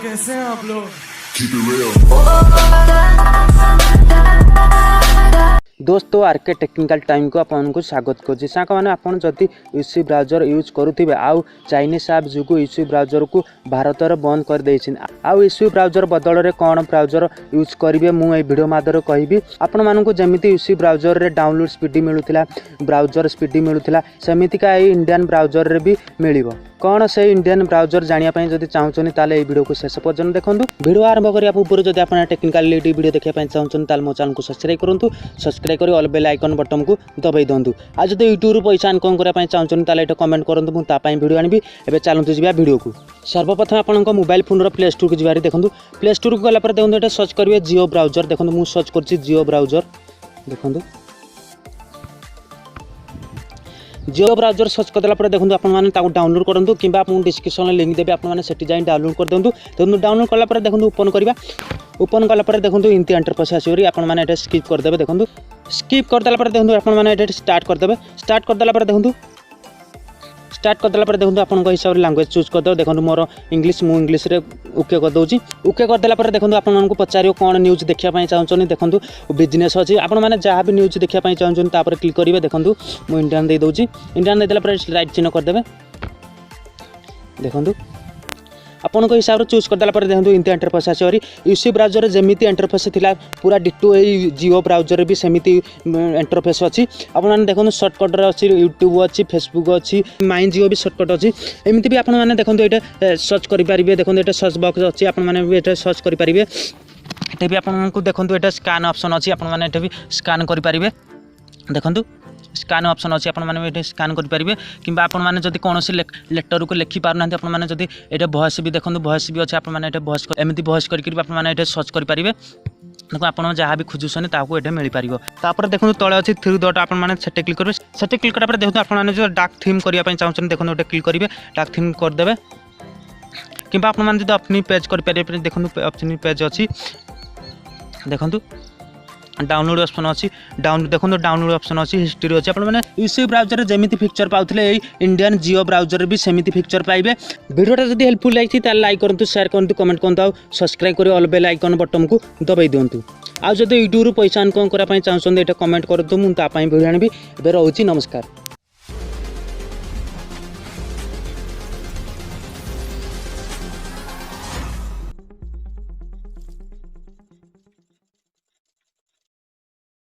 कैसे हैं आप लोग? Keep it real. दोस्तों आरके टेक्निकल टाइम को आपको स्वागत करुँच साक मैंने आपड़ जदि यूसी ब्राउजर यूज करुवे आउ चाइनीज आप जो यूसी ब्राउजर को भारत में बंद कर देछि आउ यूसी ब्राउजर बदल में कौन ब्राउजर यूज करेंगे मुझे भिडियो माध्यम कहि आपण मानक जमी यूसी ब्राउजर रे डाउनलोड स्पीड मिलूला ब्राउजर स्पीड मिलूला सेमतिका इंडियन ब्राउजर रे भी मिल कौन से इंडियन ब्राउजर जानापी जब चाहूँ ताल वीडियो को शेष पर्यटन देखूँ वीडियो आरंभ करने पूर्व जब आप टेक्निकल वीडियो देखा चाहूँ ताल मो चैनल को सब्सक्राइब करूँ सब्सक्राइब कर ऑल बेल आइकन बटन को दबाई दिंतु आज जो यूट्यूब पैसा इनकम करने चाहूँ ताल ये कमेंट करूँ मुझे वीडियो आनी एवं चलते जी वीडियो को सर्वप्रथम आपंक मोबाइल फोन प्ले स्टोर को जी देखूँ प्ले स्टोर को गलापर देखो ये सर्च करेंगे जियो ब्राउजर देखो मुझे सर्च कर जियो ब्राउजर देखूँ जियो ब्राउजर सर्च करदेला देखो आपको डाउनलोड करूँ कि डिस्क्रिप्शन में लिंक देवी आपठी जाए डाउनलोड कर दिंतु देखो डाउनलोड कलापर देखो ओपन करवा ओपन कलापर देखो इनती इंटरफेस आसोरी आपने स्किप करदे देखो स्किप करदेला देखो आपने स्टार्ट करदे स्टार्ट करदेला देखो स्टार्ट करदेला देखो आप हिसाब से लैंग्वेज चूज करदे देखो मोर इंग्लिश मु इंग्लिश रे ओके कर दूची ओके करदेला देखो आपको पचार कौन न्यूज देखापी चाहूँ देखो बिजनेस अच्छी आपने जहाँ भी न्यूज देखापी चाहूँ क्लिक करेंगे देखो मुझे इंडियन दे दूची इंडियन देदेला राइट चिन्ह करदे देखो आपन हिसाब से चूज करदेला देखो इनती इंटरफेस आसोरी यूसी ब्राउजर जमी इंटरफेस थिला पूरा डिटो ये जियो ब्राउजर भी सेमती इंटरफेस अच्छी आपने देखो सर्टकट अच्छी यूट्यूब अच्छी फेसबुक अच्छी माई जियो भी सर्टकट अच्छी एमती भी आपने देखो ये सर्च करेंगे देखो ये सर्च बक्स अच्छी आपने सर्च करेंगे ये भी आपको देखो ये स्कान ऑप्शन अच्छी आपने भी स्कान करेंगे देखो स्कान ऑप्शन अच्छी आपने स्कान करेंगे कि आपने कौन लेटर को लिखि पारना आपने जब ये वॉइस भी देखो वॉइस भी अच्छे आपने वॉइस एमती वॉइस करके सर्च करेंगे देखो आप जहाँ भी खोजुन ताकू ये मिल पार देखो तले अच्छी थ्री डट आपने सेटे क्लिक करेंगे सेटे क्लिक करापर देखो आपने जो डार्क थीम करने चाहते देखो गोटे क्लिक करेंगे डार्क थीम करदे कि आपने अपनी पेज करेंगे देखो अपनी पेज अच्छी देखो डाउनलोड ऑप्शन अच्छी देखो डाउनलोड ऑप्शन अच्छी हिस्ट्री अच्छी आपने यूसी ब्राउजर जमी पिक्चर पाते इंडियन जियो ब्राउजर भी सेमती पिक्चर पाइबे वीडियोटा जब हेल्पफुल लगी लाइक करूँ शेयर करूँ कमेंट करूँ और सब्सक्राइब कर ऑल बेल आइकन बटन को दबाई दिंतु आज यूट्यूब पैसा इनकम करने चाहते ये कमेंट करूँ मुझे वीडियो आनी रोचे नमस्कार।